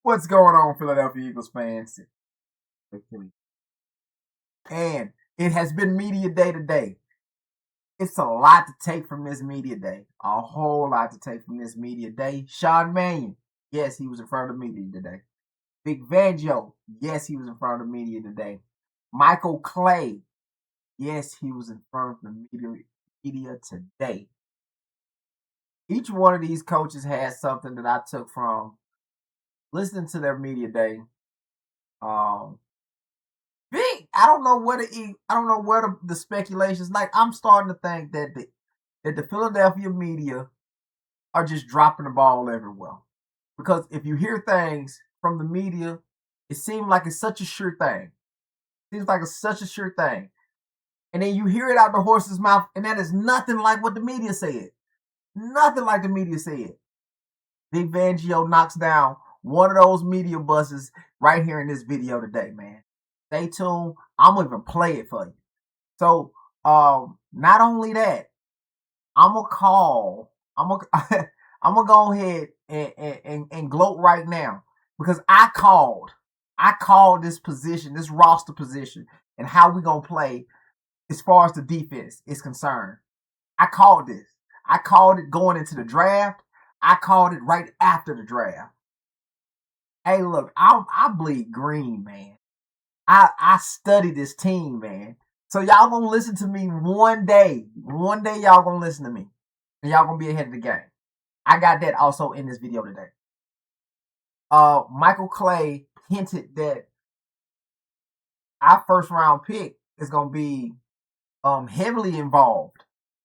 What's going on, Philadelphia Eagles fans? And it has been media day today. It's a lot to take from this media day. A whole lot to take from this media day. Sean Mannion, yes, he was in front of the media today. Vic Fangio, yes, he was in front of the media today. Michael Clay, yes, he was in front of the media today. Each one of these coaches has something that I took from listening to their media day. Vic, I don't know what the speculations. Like, I'm starting to think that the Philadelphia media are just dropping the ball everywhere. Because if you hear things from the media, it seems like it's such a sure thing. Seems like it's such a sure thing. And then you hear it out the horse's mouth, and that is nothing like what the media said. Nothing like the media said. Vic Fangio knocks down one of those media buses right here in this video today, man. Stay tuned. I'm gonna even play it for you. So, not only that, I'm gonna I'm gonna go ahead and gloat right now because I called this position, this roster position, and how we gonna play as far as the defense is concerned. I called this. I called it going into the draft. I called it right after the draft. Hey, look, I bleed green, man. I study this team, man. So y'all gonna listen to me one day. One day y'all gonna listen to me. And y'all gonna be ahead of the game. I got that also in this video today. Michael Clay hinted that our first round pick is gonna be heavily involved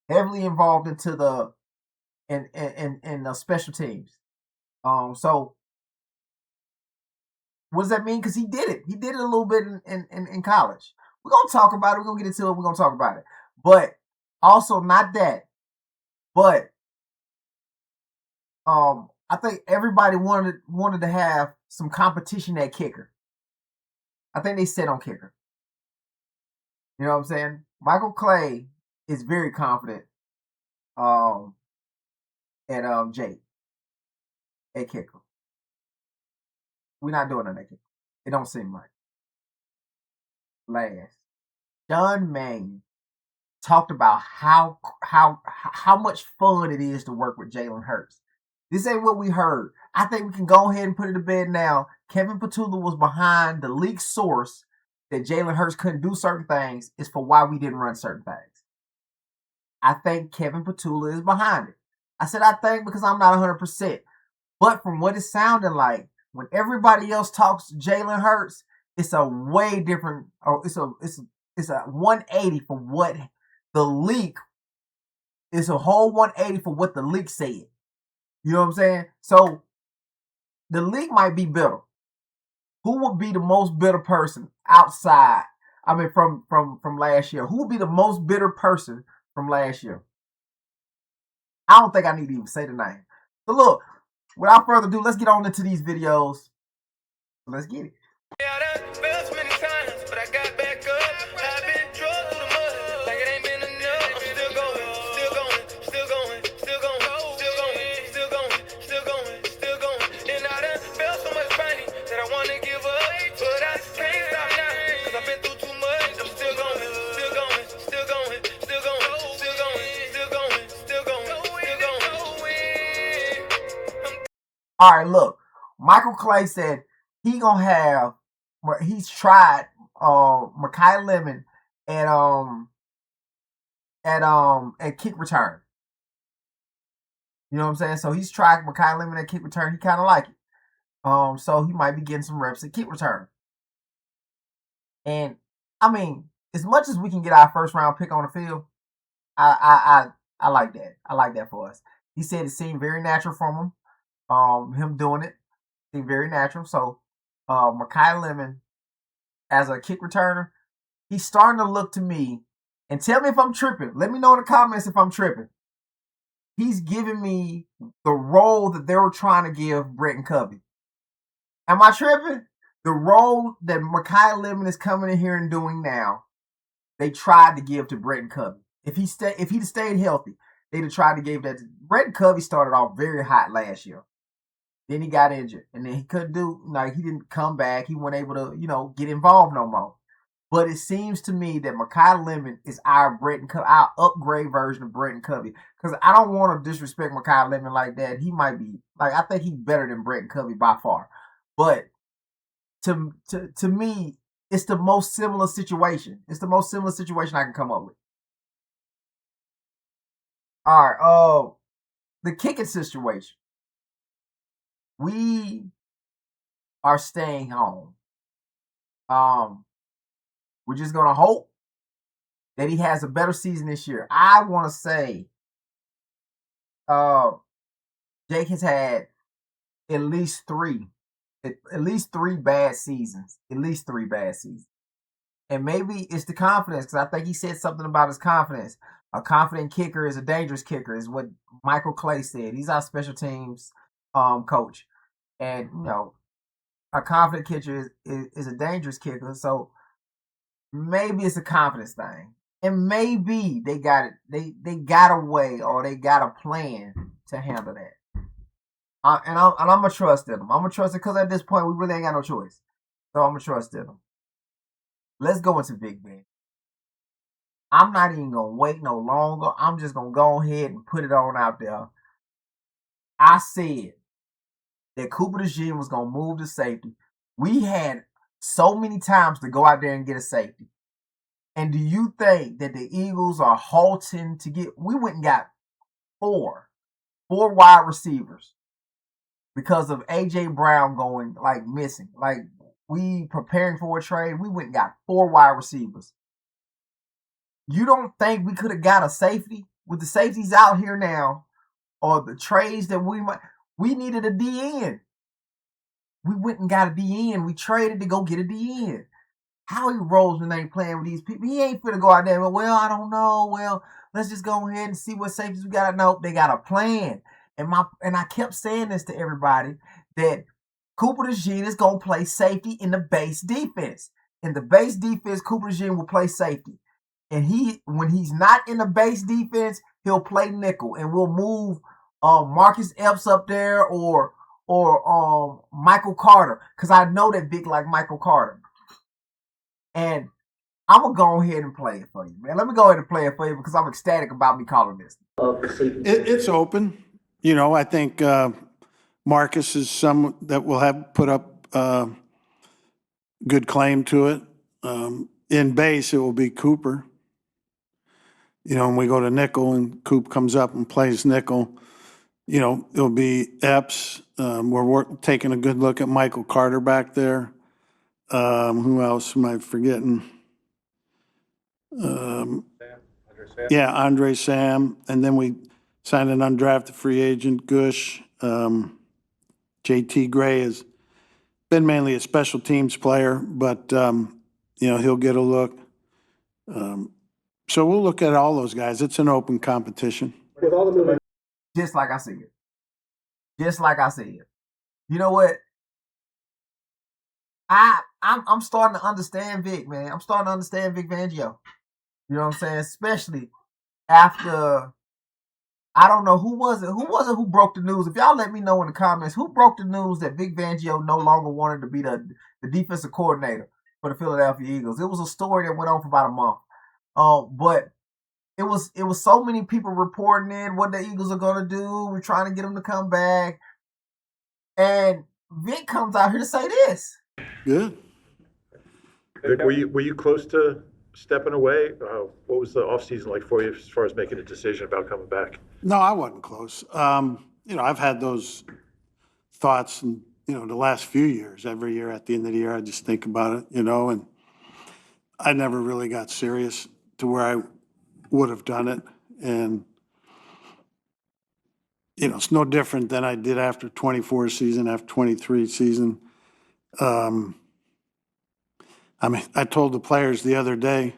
into the in the special teams. So what does that mean? Because he did it. He did it a little bit in college. We're going to talk about it. We're going to get into it. We're going to talk about it. But also not that. But I think everybody wanted to have some competition at kicker. I think they set on kicker. You know what I'm saying? Michael Clay is very confident at Jake at kicker. We're not doing that. It don't seem like. Last, Sean Mannion talked about how much fun it is to work with Jalen Hurts. This ain't what we heard. I think we can go ahead and put it to bed now. Kevin Petula was behind the leak source that Jalen Hurts couldn't do certain things is for why we didn't run certain things. I think Kevin Petula is behind it. I said I think because I'm not 100%. But from what it sounded like, when everybody else talks Jalen Hurts, it's a way different, or it's a 180 for what the leak. It's a whole 180 for what the leak said. You know what I'm saying? So the leak might be bitter. Who would be the most bitter person outside? I mean, from last year. Who would be the most bitter person from last year? I don't think I need to even say the name. So look, without further ado, let's get on into these videos. Let's get it. All right, look. Michael Clay said he's tried Mekhi Lemon at kick return. You know what I'm saying? So he's tried Mekhi Lemon at kick return. He kind of like it. So he might be getting some reps at kick return. And I mean, as much as we can get our first round pick on the field, I like that. I like that for us. He said it seemed very natural from him. Him doing it seemed very natural. So Mekhi Lemon as a kick returner, he's starting to look to me, and tell me if I'm tripping. Let me know in the comments if I'm tripping. He's giving me the role that they were trying to give Brett Covey. Am I tripping? The role that Mekhi Lemon is coming in here and doing now, they tried to give to Brett Covey. If he'd stayed healthy, they'd have tried to give that to Brett Covey. Started off very hot last year. Then he got injured, and then he couldn't do like he didn't come back. He wasn't able to get involved no more. But it seems to me that Makai Lemon is our our upgrade version of Bretton Covey. Because I don't want to disrespect Makai Lemon like that. He might be I think he's better than Bretton Covey by far. But to me, it's the most similar situation. It's the most similar situation I can come up with. All right, the kicking situation. We are staying home. We're just gonna hope that he has a better season this year. I want to say, Jake has had at least three bad seasons. At least three bad seasons. And maybe it's the confidence, because I think he said something about his confidence. A confident kicker is a dangerous kicker, is what Michael Clay said. He's our special teams coach. And, a confident kicker is a dangerous kicker. So maybe it's a confidence thing. And maybe they got it. They got a way, or they got a plan to handle that. And I'm gonna trust in them. I'm gonna trust it because at this point we really ain't got no choice. So I'm gonna trust in them. Let's go into Big Ben. I'm not even gonna wait no longer. I'm just gonna go ahead and put it on out there. I said that Cooper DeJean was gonna move to safety. We had so many times to go out there and get a safety. And do you think that the Eagles are halting to get? We went and got four wide receivers because of AJ Brown going missing. We preparing for a trade. We went and got four wide receivers. You don't think we could have got a safety with the safeties out here now, or the trades that we needed a DN. We went and got a DN. We traded to go get a DN. Howie Roseman ain't playing with these people. He ain't finna go out there and, well, I don't know. Well, let's just go ahead and see what safeties we got. No, they got a plan. And I kept saying this to everybody, that Cooper DeJean is going to play safety in the base defense. In the base defense, Cooper DeJean will play safety. And when he's not in the base defense, he'll play nickel. And we'll move Marcus Epps up there or Michael Carter. Because I know that Vic like Michael Carter. And I'm going to go ahead and play it for you, man. Let me go ahead and play it for you because I'm ecstatic about me calling this. It's open. I think Marcus is someone that will have put up good claim to it. In base, it will be Cooper. When we go to nickel and Coop comes up and plays nickel, it'll be Epps. We're taking a good look at Michael Carter back there. Who else am I forgetting? Andre Sam. And then we signed an undrafted free agent, Gush. JT Gray has been mainly a special teams player, but, he'll get a look. So we'll look at all those guys. It's an open competition. Just like I said. Just like I said. You know what? I'm starting to understand Vic, man. I'm starting to understand Vic Fangio. You know what I'm saying? Especially after, I don't know, who was it who broke the news? If y'all let me know in the comments, who broke the news that Vic Fangio no longer wanted to be the defensive coordinator for the Philadelphia Eagles? It was a story that went on for about a month. But it was so many people reporting in what the Eagles are going to do. We're trying to get them to come back. And Vic comes out here to say this. Good. Vic, were you close to stepping away? What was the offseason like for you as far as making a decision about coming back? No, I wasn't close. I've had those thoughts and, the last few years. Every year at the end of the year, I just think about it, and I never really got serious to where I would have done it. And, it's no different than I did after 24 season, after 23 season. I told the players the other day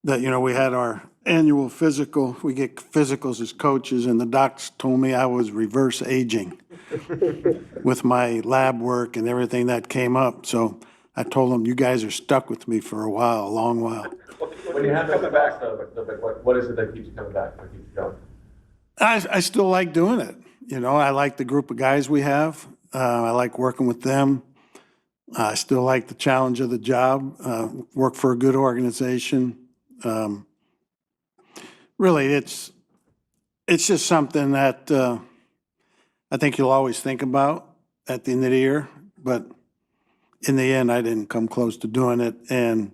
that, we had our annual physical. We get physicals as coaches, and the docs told me I was reverse aging with my lab work and everything that came up. So I told them, you guys are stuck with me for a long while. When you have to come back, though, what is it that keeps you coming back? What keeps you going? I still like doing it. You know, I like the group of guys we have. I like working with them. I still like the challenge of the job, work for a good organization. Really, it's just something that I think you'll always think about at the end of the year. But in the end, I didn't come close to doing it, and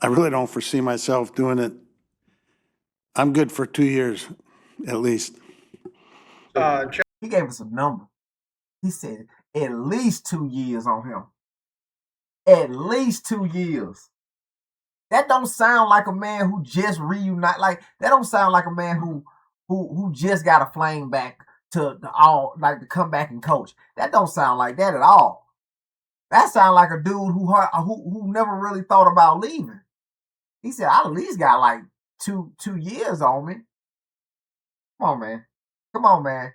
I really don't foresee myself doing it. I'm good for 2 years, at least. He gave us a number. He said at least 2 years on him. At least 2 years. That don't sound like a man who just reunite. Like that don't sound like a man who just got a flame back to to come back and coach. That don't sound like that at all. That sound like a dude who never really thought about leaving. He said, I at least got like 2 years on me. Come on, man. Come on, man.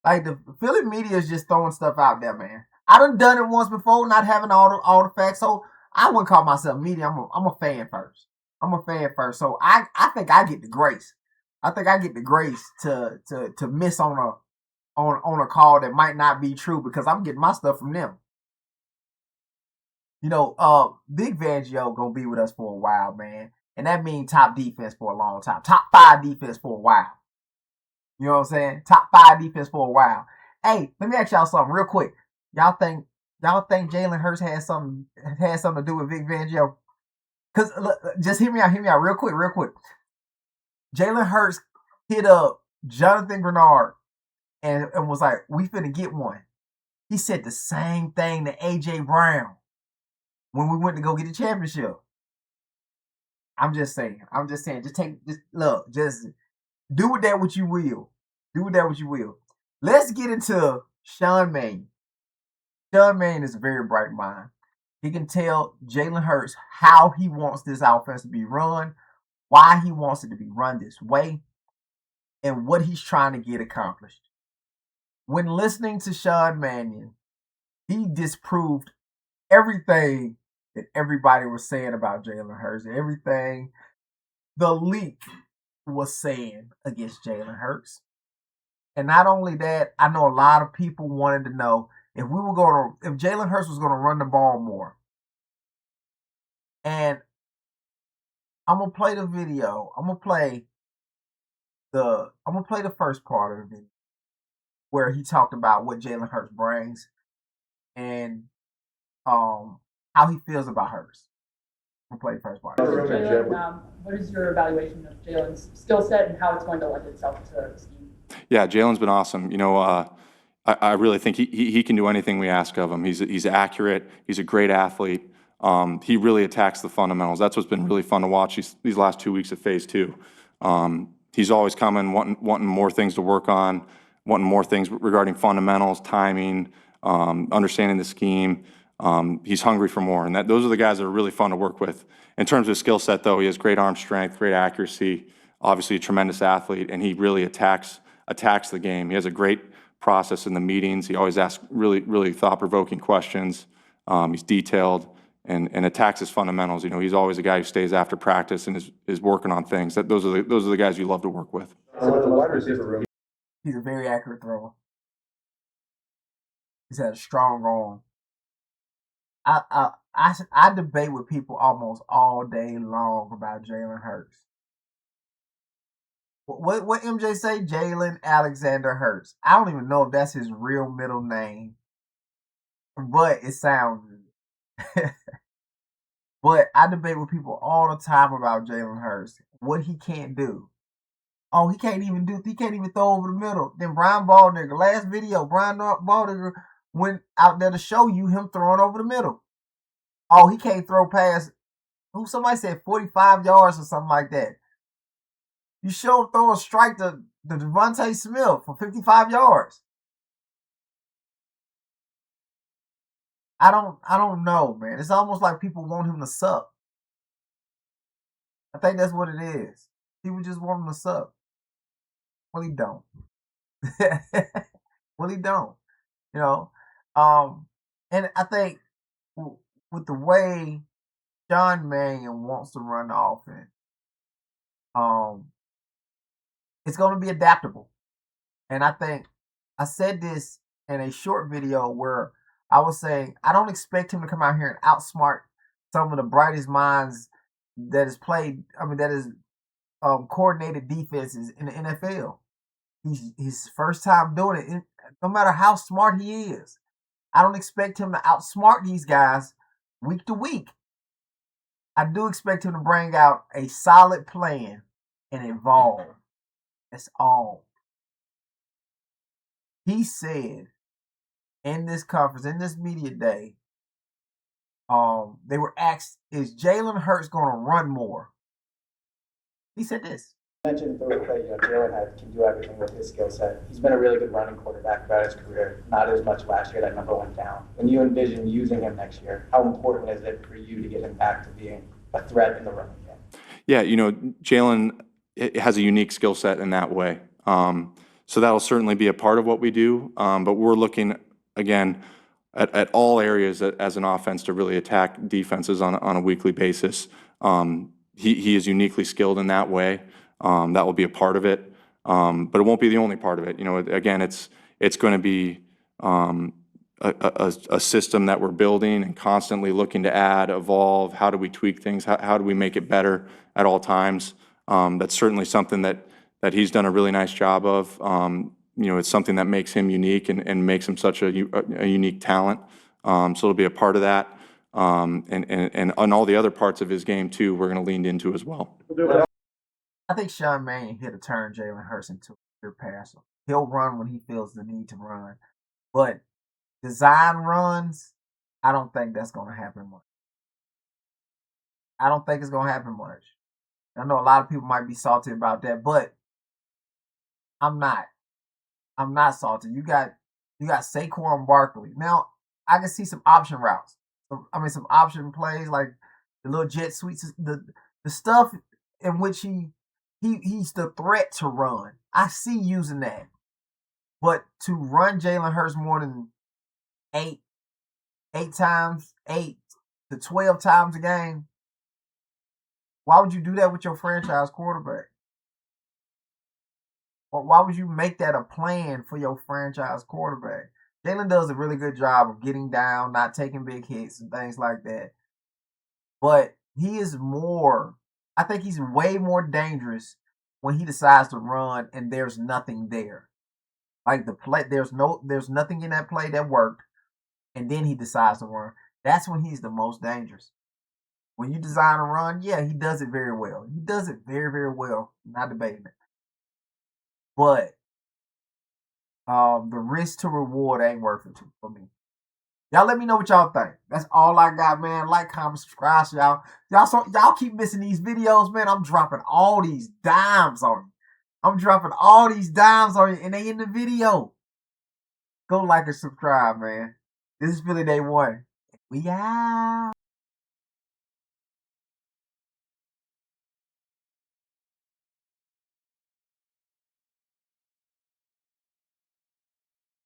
Like the Philly media is just throwing stuff out there, man. I done it once before, not having all the facts. So I wouldn't call myself media. I'm a fan first. I'm a fan first. So I think I get the grace. I think I get the grace to miss on a call that might not be true because I'm getting my stuff from them. You know, Big Vangio gonna be with us for a while, man. And that means top defense for a long time. Top 5 defense for a while. You know what I'm saying? Top 5 defense for a while. Hey, let me ask y'all something real quick. Y'all think Jalen Hurts had something to do with Vic Fangio? Cause just hear me out real quick. Jalen Hurts hit up Jonathan Grenard and was like, "We finna get one." He said the same thing to AJ Brown when we went to go get the championship. I'm just saying. Just do with that what you will. Do with that what you will. Let's get into Sean Mannion. Sean Mannion is a very bright mind. He can tell Jalen Hurts how he wants this offense to be run, why he wants it to be run this way, and what he's trying to get accomplished. When listening to Sean Mannion, he disproved everything that everybody was saying about Jalen Hurts, everything the leak was saying against Jalen Hurts. And not only that, I know a lot of people wanted to know if Jalen Hurts was going to run the ball more. And I'm gonna play the video. I'm gonna play the first part of the video where he talked about what Jalen Hurts brings and how he feels about Hurts. I'm gonna play the first part. Jalen, what is your evaluation of Jalen's skill set and how it's going to lend itself to the scheme? Yeah, Jalen's been awesome. You know, I really think he can do anything we ask of him. He's accurate. He's a great athlete. He really attacks the fundamentals. That's what's been really fun to watch these last 2 weeks of phase 2. He's always coming, wanting more things to work on, wanting more things regarding fundamentals, timing, understanding the scheme. He's hungry for more, and those are the guys that are really fun to work with. In terms of skill set, though, he has great arm strength, great accuracy, obviously a tremendous athlete, and he really attacks the game. He has a great process in the meetings. He always asks really thought-provoking questions. He's detailed and attacks his fundamentals. You know, he's always a guy who stays after practice and is working on things. Those are the guys you love to work with. He's a very accurate thrower. He's had a strong arm. I debate with people almost all day long about Jalen Hurts. What MJ say? Jalen Alexander Hurts. I don't even know if that's his real middle name, but it sounds good. But I debate with people all the time about Jalen Hurts, what he can't do. Oh, he can't even throw over the middle. Then Brian Baldnigger, last video, Brian Baldnigger went out there to show you him throwing over the middle. Oh, he can't throw past, somebody said 45 yards or something like that. You show him throw a strike to Devontae Smith for 55 yards. I don't know, man. It's almost like people want him to suck. I think that's what it is. People just want him to suck. Well, he don't. Well, he don't. You know, and I think with the way Sean Mannion wants to run the offense, it's going to be adaptable. And I think I said this in a short video where I was saying I don't expect him to come out here and outsmart some of the brightest minds that has played. I mean, that is coordinated defenses in the NFL. He's his first time doing it. No matter how smart he is, I don't expect him to outsmart these guys week to week. I do expect him to bring out a solid plan and evolve. That's all. He said in this conference, in this media day, they were asked, is Jalen Hurts going to run more? He said this. You mentioned that Jalen can do everything with his skill set. He's been a really good running quarterback throughout his career, not as much last year. That number went down. When you envision using him next year, how important is it for you to get him back to being a threat in the running game? Yeah, Jalen has a unique skill set in that way. So that'll certainly be a part of what we do. But we're looking, again, at all areas as an offense to really attack defenses on a weekly basis. He is uniquely skilled in that way. That will be a part of it. But it won't be the only part of it. Again, it's going to be a system that we're building and constantly looking to add, evolve. How do we tweak things? How do we make it better at all times? That's certainly something that he's done a really nice job of. It's something that makes him unique and makes him such a unique talent. So it'll be a part of that. And on all the other parts of his game too, we're going to lean into as well. I think Sean Mannion hit a turn Jalen Hurts into a good passer. He'll run when he feels the need to run. But design runs, I don't think that's going to happen much. I don't think it's going to happen much. I know a lot of people might be salty about that, but I'm not. I'm not salty. You got Saquon Barkley. Now, I can see some option routes. Some option plays like the little jet sweeps, the stuff in which he's the threat to run. I see using that. But to run Jalen Hurts more than 8 to 12 times a game, why would you do that with your franchise quarterback? Or why would you make that a plan for your franchise quarterback? Jalen does a really good job of getting down, not taking big hits and things like that. But he is I think he's way more dangerous when he decides to run and there's nothing there. Like the play, there's nothing in that play that worked, and then he decides to run. That's when he's the most dangerous. When you design a run, yeah, he does it very well. He does it very, very well. Not debating it. But the risk to reward ain't worth it for me. Y'all let me know what y'all think. That's all I got, man. Like, comment, subscribe, y'all. Y'all keep missing these videos, man. I'm dropping all these dimes on you. And they in the video. Go like and subscribe, man. This is Philly Day 1. We out.